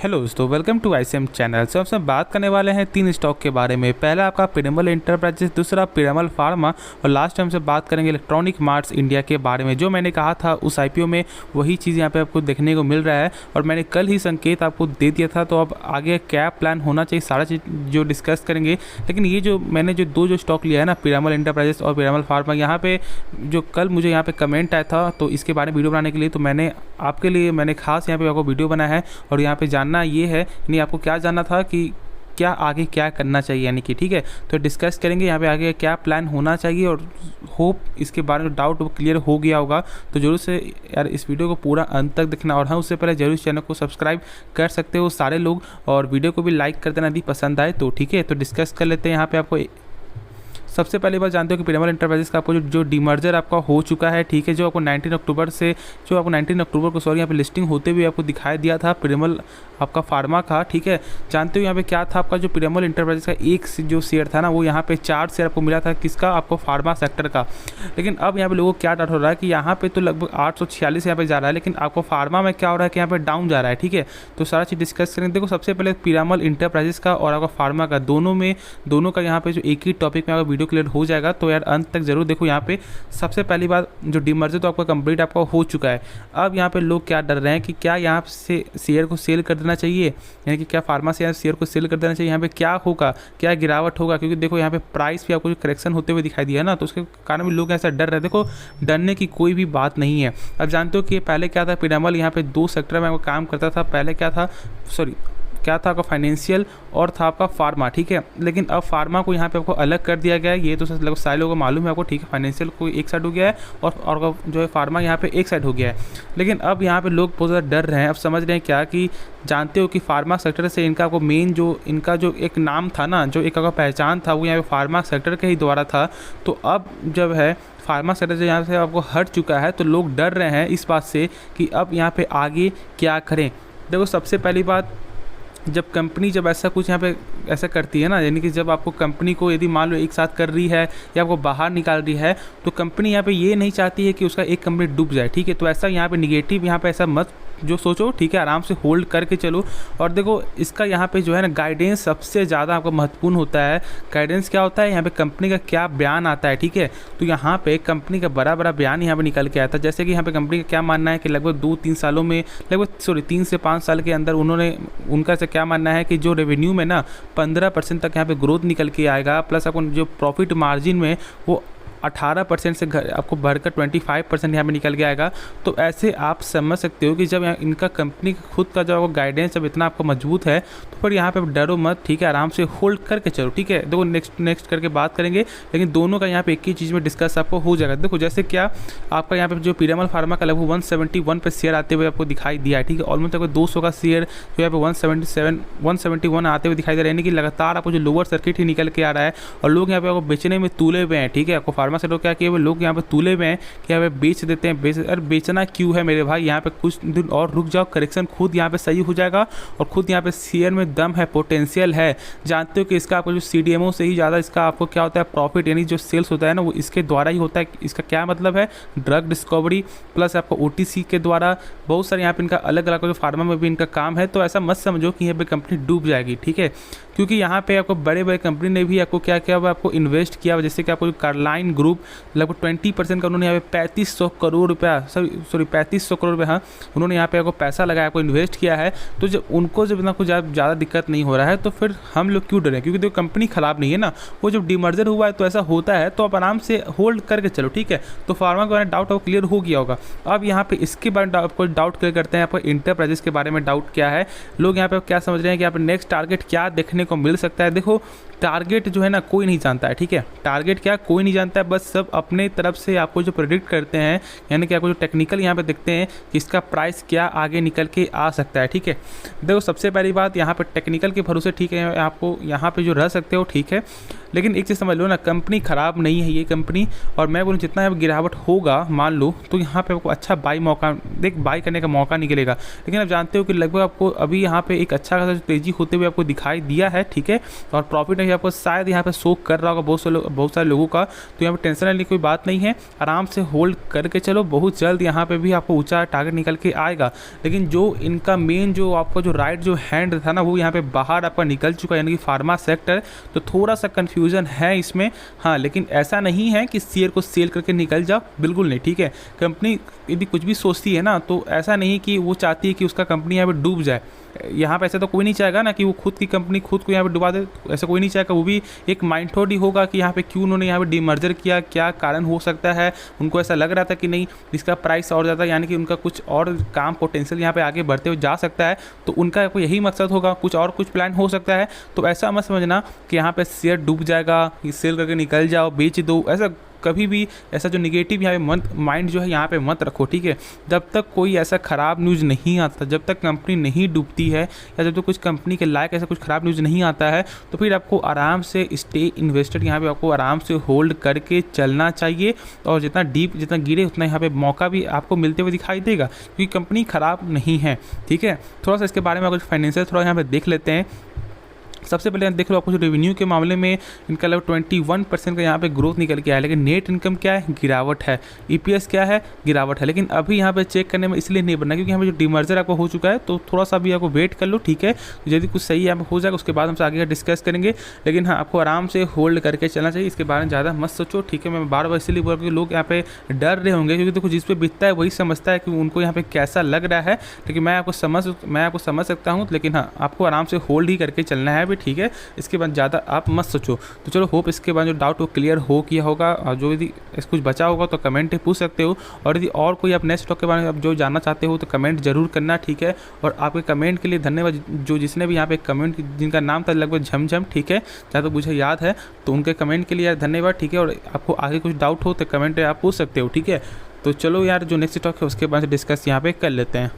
Hello दोस्तों, welcome to ICM channel. हम सब बात करने वाले हैं तीन स्टॉक के बारे में। पहला आपका पिरामल इंटरप्राइजेस, दूसरा पिरामल फार्मा और लास्ट टाइम से बात करेंगे इलेक्ट्रॉनिक मार्ट्स इंडिया के बारे में। जो मैंने कहा था उस आईपीओ में वही चीज़ यहाँ पे आपको देखने को मिल रहा है और मैंने कल ही संकेत आपको दे दिया था। तो अब आगे क्या प्लान होना चाहिए सारा चीज़ जो डिस्कस करेंगे। लेकिन ये जो मैंने दो स्टॉक लिया है ना, पिरामल इंटरप्राइजेस और पिरामल फार्मा, यहाँ पे जो कल मुझे यहाँ पे कमेंट आया था तो इसके बारे में वीडियो बनाने के लिए तो मैंने आपके लिए मैंने खास यहाँ पे आपको वीडियो बनाया है। और यहाँ पे जानना ये है, नहीं आपको क्या जानना था कि क्या आगे क्या करना चाहिए, यानी कि ठीक है। तो डिस्कस करेंगे यहाँ पे आगे क्या प्लान होना चाहिए और होप इसके बारे में डाउट क्लियर हो गया होगा। तो जरूर से यार इस वीडियो को पूरा अंत तक देखना। और हाँ, उससे पहले जरूर इस चैनल को सब्सक्राइब कर सकते हो सारे लोग और वीडियो को भी लाइक कर देना यदि पसंद आए तो, ठीक है। तो डिस्कस कर लेते हैं। यहाँ पे आपको सबसे पहली बात जानते हो कि पिरामल इंटरप्राइजेस का आपको जो डीमर्जर आपका हो चुका है, ठीक है, जो आपको 19 अक्टूबर को यहाँ पे लिस्टिंग होते हुए आपको दिखाई दिया था पिरामल आपका फार्मा का, ठीक है। जानते हो यहाँ पे क्या था, आपका जो पिरामल इंटरप्राइजेस का एक जो शेयर था ना, वो यहाँ पे 4 शेयर आपको मिला था, किसका, आपको फार्मा सेक्टर का। लेकिन अब यहाँ पे लोगों को क्या डाउट हो रहा है कि यहाँ पे तो लगभग 846 यहाँ पे जा रहा है, लेकिन आपको फार्मा में क्या हो रहा है कि यहाँ पे डाउन जा रहा है, ठीक है। तो सारा चीज़ डिस्कस करेंगे। देखो सबसे पहले पिरामल इंटरप्राइजेस का और आपका फार्मा का दोनों का यहाँ पे जो एक ही टॉपिक में आपका वीडियो क्लियर हो जाएगा। तो यार अंत तक जरूर देखो। यहाँ पे सबसे पहली बात, जो डीमर्जर तो आपका कंप्लीट आपका हो चुका है। अब यहाँ पे लोग क्या डर रहे हैं कि क्या यहाँ से शेयर को सेल कर देना चाहिए, यानी कि क्या फार्मा से शेयर को सेल कर देना चाहिए। यहाँ पे क्या होगा, क्या गिरावट होगा, क्योंकि देखो यहाँ पे प्राइस भी आपको जो करेक्शन होते हुए दिखाई दिया है ना, तो उसके कारण भी लोग ऐसा डर रहे हैं। देखो डरने की कोई भी बात नहीं है। अब जानते हो कि पहले क्या था, पिरामल यहाँ पे 2 सेक्टर में काम करता था। पहले क्या था आपका फाइनेंशियल और था आपका फार्मा, ठीक है। लेकिन अब फार्मा को यहाँ पे आपको अलग कर दिया गया है। ये तो लगभग सारे लोगों को मालूम है आपको, ठीक है। फाइनेंशियल को एक साइड हो गया है और जो है फार्मा यहाँ पे एक साइड हो गया है। लेकिन अब यहाँ पे लोग बहुत ज़्यादा डर रहे हैं। अब समझ रहे हैं क्या कि जानते हो कि फार्मा सेक्टर से इनका आपको मेन जो इनका जो एक नाम था ना, जो एक आपका पहचान था, वो यहाँ पे फार्मा सेक्टर के ही द्वारा था। तो अब जब है फार्मा सेक्टर से यहाँ से आपको हट चुका है, तो लोग डर रहे हैं इस बात से कि अब यहाँ पे आगे क्या करें। देखो सबसे पहली बात, जब कंपनी जब ऐसा कुछ यहाँ पे ऐसा करती है ना, यानी कि जब आपको कंपनी को यदि मान लो एक साथ कर रही है या आपको बाहर निकाल रही है, तो कंपनी यहाँ पे ये नहीं चाहती है कि उसका एक कंपनी डूब जाए, ठीक है। तो ऐसा यहाँ पे निगेटिव यहाँ पे ऐसा मत जो सोचो, ठीक है। आराम से होल्ड करके चलो। और देखो इसका यहाँ पे जो है ना गाइडेंस सबसे ज़्यादा आपको महत्वपूर्ण होता है। गाइडेंस क्या होता है, यहाँ पे कंपनी का क्या बयान आता है, ठीक है। तो यहाँ पे कंपनी का बड़ा बयान यहाँ पे निकल के आया था। जैसे कि यहाँ पे कंपनी का क्या मानना है कि लगभग 2-3 सालों में, 3 से 5 साल के अंदर उनका से क्या मानना है कि जो रेवेन्यू में ना 15% तक यहाँ पे ग्रोथ निकल के आएगा, प्लस आपको जो प्रॉफिट मार्जिन में वो 18% से आपको बढ़कर 25% यहाँ पे निकल के आएगा। तो ऐसे आप समझ सकते हो कि जब इनका कंपनी खुद का जो गाइडेंस जब इतना आपको मजबूत है, तो फिर यहाँ पे डरो मत, ठीक है। आराम से होल्ड करके चलो, ठीक है। देखो नेक्स्ट करके बात करेंगे, लेकिन दोनों का यहाँ पे एक ही चीज़ में डिस्कस आपको हो जाएगा। देखो जैसे क्या आपका यहाँ पे जो पिरामल फार्मा का लगभग 171 पे शेयर आते हुए आपको दिखाई दिया है, ठीक है। ऑलमोस्ट आपको 200 का शेयर जो यहाँ पे 171 आते हुए दिखाई दे रहा है, यानी कि लगातार आपको जो लोअर सर्किट ही निकल के आ रहा है और लोग यहाँ पे आपको बेचने में तुले हुए हैं, ठीक है। आपको से लोग क्या किए हुए, लोग यहाँ पे तुले में हैं कि यहाँ पे बेच देते हैं। अरे बेचना क्यों है मेरे भाई, यहाँ पे कुछ दिन और रुक जाओ, करेक्शन खुद यहाँ पे सही हो जाएगा और खुद यहाँ पे शेयर में दम है, पोटेंशियल है। जानते हो कि इसका आपको जो सीडीएमओ से ही ज़्यादा इसका आपको क्या होता है, प्रॉफिट, यानी जो सेल्स होता है ना, वो इसके द्वारा ही होता है। इसका क्या मतलब है, ड्रग डिस्कवरी प्लस आपको ओटीसी के द्वारा बहुत सारे यहाँ पे इनका अलग अलग जो फार्मा में भी इनका काम है। तो ऐसा मत समझो कि यहाँ पे कंपनी डूब जाएगी, ठीक है। क्योंकि यहाँ पे आपको बड़े बड़े कंपनी ने भी आपको क्या किया, आपको इन्वेस्ट किया। जैसे कि आपको कार्लाइन ग्रुप लगभग 20% का उन्होंने यहाँ पे 3500 करोड़ रुपया 3500 करोड़ रुपये, हाँ, उन्होंने यहाँ पे आपको पैसा लगाया, आपको इन्वेस्ट किया है। तो जब उनको जब इतना कुछ ज़्यादा दिक्कत नहीं हो रहा है, तो फिर हम लोग क्यों डरें, क्योंकि देखो कंपनी ख़राब नहीं है ना। वो जब डीमर्जर हुआ है तो ऐसा होता है, तो आप आराम से होल्ड करके चलो, ठीक है। तो फार्मा के बारे में डाउट आपको क्लियर हो गया होगा। अब यहाँ पे इसके बारे में आपको डाउट क्लियर करते हैं। आपको इंटरप्राइजेस के बारे में डाउट क्या है, लोग यहाँ पे क्या समझ रहे हैं कि यहाँ पे नेक्स्ट टारगेट क्या देखने को मिल सकता है। देखो टारगेट जो है ना कोई नहीं जानता है, ठीक है। टारगेट क्या कोई नहीं जानता है, बस सब अपने तरफ से आपको जो प्रेडिक्ट करते हैं, यानी कि आपको जो टेक्निकल यहाँ पे देखते हैं कि इसका प्राइस क्या आगे निकल के आ सकता है, ठीक है। देखो सबसे पहली बात, यहाँ पे टेक्निकल के भरोसे ठीक है, आपको यहाँ पे जो रह सकते हो, ठीक है। लेकिन एक चीज़ समझ लो ना, कंपनी ख़राब नहीं है ये कंपनी। और मैं बोलूँ जितना यहाँ गिरावट होगा मान लो, तो यहाँ पे आपको अच्छा बाई करने का मौका निकलेगा। लेकिन आप जानते हो कि लगभग आपको अभी यहाँ पे एक अच्छा खासा तेज़ी होते हुए आपको दिखाई दिया है, ठीक है। और प्रॉफिट आपको शायद यहाँ पे शो कर रहा होगा बहुत सारे लोगों का। तो यहाँ यहाँ पे टेंशन लेने की कोई बात नहीं है, आराम से होल्ड करके चलो, बहुत जल्द यहाँ पे भी आपको ऊंचा टारगेट निकल के आएगा। लेकिन जो इनका मेन जो आपका जो राइट जो हैंड था ना वो यहाँ पे बाहर आपका निकल चुका है, यानी कि फार्मा सेक्टर, तो थोड़ा सा कन्फ्यूजन है इसमें। हाँ, लेकिन ऐसा नहीं है कि शेयर को सेल करके निकल जाओ, बिल्कुल नहीं, ठीक है। कंपनी यदि कुछ भी सोचती है ना तो ऐसा नहीं कि वो चाहती है कि उसका कंपनी यहाँ पे डूब जाए। यहाँ पे ऐसा तो कोई नहीं चाहेगा ना कि वो खुद की कंपनी खुद को यहाँ पे डुबा दे, ऐसा कोई नहीं चाहेगा। वो भी एक माइंड थॉट ही होगा कि यहाँ पे क्यों उन्होंने यहाँ पे डीमर्जर किया, क्या कारण हो सकता है। उनको ऐसा लग रहा था कि नहीं इसका प्राइस और ज़्यादा, यानी कि उनका कुछ और काम पोटेंशियल यहाँ पे आगे बढ़ते हुए जा सकता है, तो उनका कोई यही मकसद होगा, कुछ और कुछ प्लान हो सकता है। तो ऐसा मत समझना कि यहाँ पे शेयर डूब जाएगा, सेल करके निकल जाओ, बेच दो, ऐसा कभी भी ऐसा जो निगेटिव यहाँ पे माइंड जो है यहाँ पे मत रखो, ठीक है। जब तक कोई ऐसा ख़राब न्यूज़ नहीं आता, जब तक कंपनी नहीं डूबती है या जब तक कुछ कंपनी के लायक ऐसा कुछ ख़राब न्यूज़ नहीं आता है, तो फिर आपको आराम से स्टे इन्वेस्टेड यहाँ पे आपको आराम से होल्ड करके चलना चाहिए। और जितना डीप जितना गिरे उतना यहाँ पे मौका भी आपको मिलते हुए दिखाई देगा, क्योंकि कंपनी ख़राब नहीं है, ठीक है। थोड़ा सा इसके बारे में कुछ फाइनेंशियल थोड़ा यहाँ पे देख लेते हैं। सबसे पहले देख लो आपको जो रेवेन्यू के मामले में इनका लगभग 21% का यहाँ पे ग्रोथ निकल के आया, लेकिन नेट इनकम क्या है, गिरावट है। ईपीएस क्या है, गिरावट है। लेकिन अभी यहाँ पे चेक करने में इसलिए नहीं बनना क्योंकि यहाँ पे जो डीमर्जर आपको हो चुका है, तो थोड़ा सा भी आपको वेट कर लो, ठीक है। यदि कुछ सही यहाँ पे हो जाएगा उसके बाद हमसे आगे डिस्कस करेंगे। लेकिन हाँ, आपको आराम से होल्ड करके चलना चाहिए, इसके बारे में ज़्यादा मत सोचो, ठीक है। मैं बार बार इसलिए बोल रहा हूँ कि लोग यहाँ पे डर रहे होंगे, क्योंकि देखो जिस पे बीतता है वही समझता है कि उनको यहाँ पे कैसा लग रहा है। लेकिन मैं आपको समझ सकता हूँ, लेकिन हाँ आपको आराम से होल्ड ही करके चलना है अभी, ठीक है। इसके बाद ज़्यादा आप मत सोचो। तो चलो, होप इसके बाद जो डाउट वो क्लियर हो किया होगा, और जो यदि कुछ बचा होगा तो कमेंट पूछ सकते हो। और यदि और कोई आप नेक्स्ट स्टॉक के बारे में आप जो जानना चाहते हो तो कमेंट जरूर करना, ठीक है। और आपके कमेंट के लिए धन्यवाद, जो जिसने भी यहाँ पे कमेंट, जिनका नाम था लगभग झमझम, ठीक है, जहाँ तो मुझे याद है, तो उनके कमेंट के लिए यार धन्यवाद, ठीक है। और आपको आगे कुछ डाउट हो तो कमेंट आप पूछ सकते हो, ठीक है। तो चलो यार, जो नेक्स्ट स्टॉक है उसके बारे में डिस्कस यहाँ पे कर लेते हैं।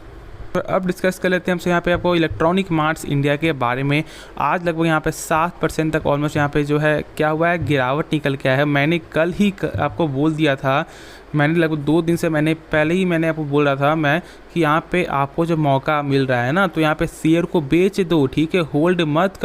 तो अब डिस्कस कर लेते हैं हमसे यहाँ पे आपको इलेक्ट्रॉनिक मार्ट्स इंडिया के बारे में। आज लगभग यहाँ पे 7% तक ऑलमोस्ट यहाँ पे जो है क्या हुआ है, गिरावट निकल के आया है। मैंने कल ही आपको बोल दिया था, मैंने लगभग 2 दिन से पहले ही मैंने आपको बोल रहा था मैं कि यहाँ पे आपको जो मौका मिल रहा है ना, तो यहाँ पे शेयर को बेच दो, ठीक है। होल्ड मत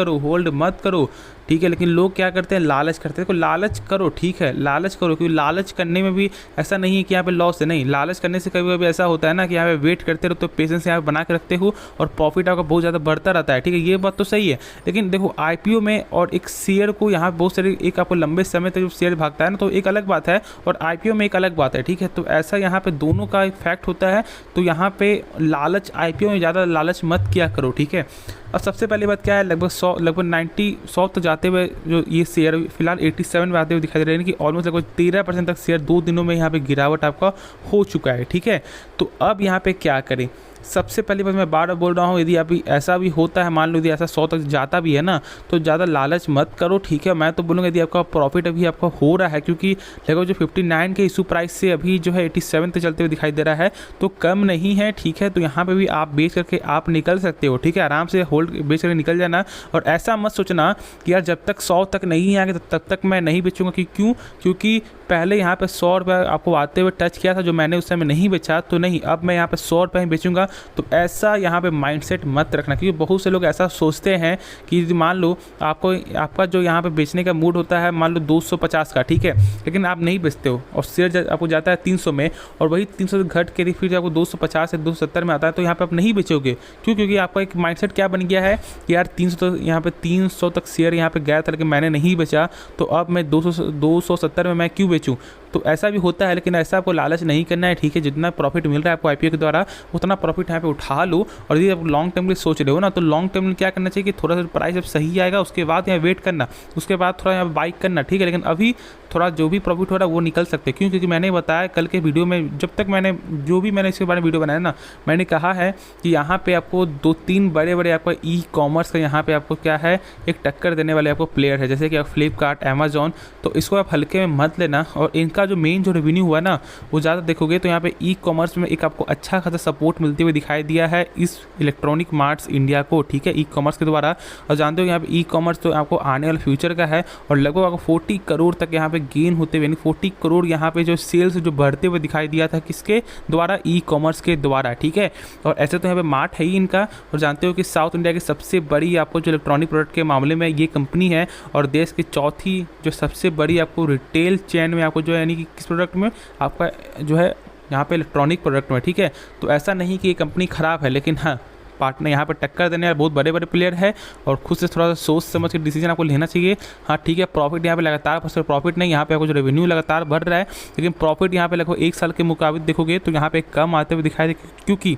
करो, ठीक है। लेकिन लोग क्या करते हैं, लालच करते हैं। तो लालच करो, ठीक है, लालच करो, क्योंकि लालच करने में भी ऐसा नहीं है कि यहाँ पे लॉस है, नहीं। लालच करने से कभी कभी ऐसा होता है ना कि यहाँ पे वेट करते रहो, तो पेशेंस यहाँ पे बना के रखते हो और प्रॉफिट आपका बहुत ज़्यादा बढ़ता रहता है, ठीक है। ये बात तो सही है। लेकिन देखो IPO में और एक शेयर को यहाँ बहुत सारे, एक आपको लंबे समय तक जब शेयर भागता है ना तो एक अलग बात है, और IPO में एक अलग बात है, ठीक है। तो ऐसा यहाँ पे दोनों का इफेक्ट होता है। तो यहाँ पे लालच, IPO में ज़्यादा लालच मत किया करो, ठीक है। अब सबसे पहली बात क्या है, लगभग 100 तक जाते हुए जो ये शेयर फिलहाल 87 में आते हुए दिखाई दे रहे हैं कि ऑलमोस्ट लगभग 13% तक शेयर 2 दिनों में यहाँ पे गिरावट आपका हो चुका है, ठीक है। तो अब यहाँ पे क्या करें, सबसे पहली बात मैं बार बार बोल रहा हूँ, यदि अभी ऐसा भी होता है, मान लो यदि ऐसा 100 तक जाता भी है ना, तो ज़्यादा लालच मत करो, ठीक है। मैं तो बोलूँगा यदि आपका प्रॉफिट अभी आपका हो रहा है, क्योंकि लगभग जो 59 के इशू प्राइस से अभी जो है 87 तक चलते हुए दिखाई दे रहा है, तो कम नहीं है, ठीक है। तो यहाँ पे भी आप बेच करके आप निकल सकते हो, ठीक है। आराम से होल्ड बेच करके निकल जाना। और ऐसा मत सोचना कि यार जब तक 100 तक नहीं आएंगे तब तक मैं नहीं बेचूंगा, क्योंकि पहले यहाँ पे 100 रुपये आपको आते हुए टच किया था, जो मैंने उस समय नहीं बेचा, तो नहीं, अब मैं यहाँ पे 100 रुपये ही बेचूंगा। तो ऐसा यहाँ पे माइंडसेट मत रखना, क्योंकि बहुत से लोग ऐसा सोचते हैं कि मान लो आपका जो यहाँ पे बेचने का मूड होता है, मान लो 250 का, ठीक है, लेकिन आप नहीं बेचते हो और शेयर आपको जाता है 300 में, और वही 300 घट के फिर आपको 250 से 270 में आता है, तो यहाँ पे आप नहीं बेचोगे। क्यों? क्योंकि आपका एक माइंडसेट क्या बन गया है कि यार 300 यहाँ पे 300 तक शेयर यहाँ पे गया था, लेकिन मैंने नहीं बेचा, तो अब मैं 270 में मैं क्यों बेचूं। तो ऐसा भी होता है, लेकिन ऐसा आपको लालच नहीं करना है, ठीक है। जितना प्रॉफिट मिल रहा है आपको IPO के द्वारा, उतना प्रॉफिट यहाँ पे उठा लो। और यदि आप लॉन्ग टर्म के लिए सोच रहे हो ना, तो लॉन्ग टर्म में क्या करना चाहिए कि थोड़ा सा प्राइस जब सही आएगा उसके बाद यहाँ वेट करना, उसके बाद थोड़ा यहाँ बाइक करना, ठीक है। लेकिन अभी थोड़ा जो भी प्रॉफिट हो रहा है वो निकल सकते हैं। क्यों? क्योंकि मैंने बताया कल के वीडियो में, जब तक मैंने इसके बारे में वीडियो बनाया ना, मैंने कहा है कि यहाँ पे आपको 2-3 बड़े आपको ई-कॉमर्स का यहाँ पे आपको क्या है, एक टक्कर देने वाले आपको प्लेयर है, जैसे कि आप फ्लिपकार्ट, अमेजॉन। तो इसको आप हल्के में मत लेना, और इनका इनका जो मेन जो रेवेन्यू हुआ ना वो ज़्यादा देखोगे तो यहाँ पे ई कॉमर्स में एक आपको अच्छा खासा सपोर्ट मिलते हुए दिखाई दिया है इस इलेक्ट्रॉनिक मार्ट्स इंडिया को, ठीक है, ई कॉमर्स के द्वारा। और जानते हो यहाँ पे ई कॉमर्स तो आपको आने वाले फ्यूचर का है और लगभग आपको 40 करोड़ तक यहाँ पे गेन होते हुए, यानी 40 करोड़ यहाँ पे जो सेल्स जो बढ़ते हुए दिखाई दिया था किसके द्वारा, ई कॉमर्स के द्वारा, ठीक है। और ऐसे तो यहाँ पे मार्ट है ही इनका, और जानते हो कि साउथ इंडिया की सबसे बड़ी आपको जो इलेक्ट्रॉनिक प्रोडक्ट के मामले में ये कंपनी है और देश की चौथी जो सबसे बड़ी आपको रिटेल चेन में आपको जो है, यानी कि किस प्रोडक्ट में आपका जो है यहाँ पे इलेक्ट्रॉनिक प्रोडक्ट में, ठीक है। तो ऐसा नहीं कि ये कंपनी ख़राब है, लेकिन हाँ पार्टनर यहाँ पे टक्कर देने वाले बहुत बड़े बड़े प्लेयर है और खुद से थोड़ा सा सोच समझ के डिसीजन आपको लेना चाहिए। हाँ ठीक है, प्रॉफिट यहाँ पे लगातार, प्रॉफिट नहीं, यहाँ पे आपको जो रेवेन्यू लगातार बढ़ रहा है, लेकिन प्रॉफिट यहाँ पे लगभग 1 साल के मुकाबले देखोगे तो यहाँ पे कम आते हुए दिखाई दे, क्योंकि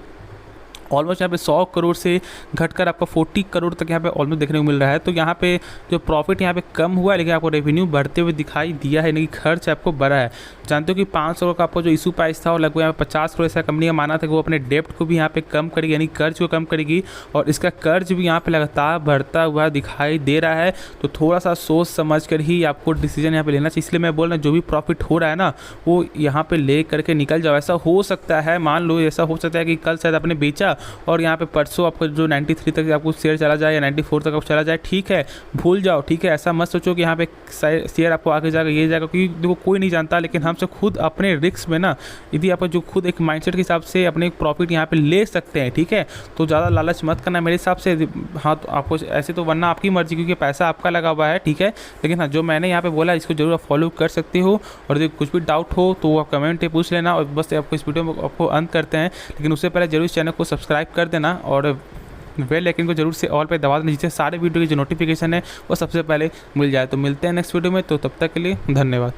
ऑलमोस्ट यहाँ पे 100 करोड़ से घटकर आपका 40 करोड़ तक यहाँ पे ऑलमोस्ट देखने को मिल रहा है। तो यहाँ पे जो प्रॉफिट यहाँ पे कम हुआ है, लेकिन आपको रेवेन्यू बढ़ते हुए दिखाई दिया है, यानी कि खर्च आपको बढ़ा है। जानते हो कि 500 करोड़ का आपको जो इशू प्राइस था और लगभग यहाँ पे 50 करोड़ ऐसा कंपनी का माना था कि वो अपने डेप्ट को भी यहाँ पे कम करेगी, यानी कर्ज को कम करेगी, और इसका कर्ज भी यहाँ पे लगातार बढ़ता हुआ दिखाई दे रहा है। तो थोड़ा सा सोच समझ कर ही आपको डिसीजन यहाँ पे लेना चाहिए। इसलिए मैं बोल रहा हूँ जो भी प्रॉफिट हो रहा है ना वो यहाँ पे ले करके निकल जाओ। ऐसा हो सकता है, मान लो ऐसा हो सकता है कि कल शायद आपने बेचा और यहाँ पे परसों आपको जो 93 तक आपको शेयर चला जाए या 94 तक आपको चला जाए, ठीक है, भूल जाओ, ठीक है। ऐसा मत सोचो कि यहाँ पे शेयर आपको आगे जाकर ये जाएगा, क्योंकि देखो कोई नहीं जानता, लेकिन हमसे खुद अपने रिस्क में ना, यदि आप जो खुद एक माइंडसेट के हिसाब से अपने प्रॉफिट यहाँ पे ले सकते हैं, ठीक है, तो ज़्यादा लालच मत करना मेरे हिसाब से। हाँ तो आपको ऐसे तो, वरना आपकी मर्जी, क्योंकि पैसा आपका लगा हुआ है, ठीक है। लेकिन हाँ जो मैंने यहाँ पे बोला इसको जरूर आप फॉलो कर सकते हो, और यदि कुछ भी डाउट हो तो आप कमेंट पे पूछ लेना। और बस आपको इस वीडियो में आपको अंत करते हैं, लेकिन उससे पहले जरूर इस चैनल को सब्सक्राइब कर देना और बेल आइकन को जरूर से ऑल पे दबा देना, जिससे सारे वीडियो की जो नोटिफिकेशन है वो सबसे पहले मिल जाए। तो मिलते हैं नेक्स्ट वीडियो में, तो तब तक के लिए धन्यवाद।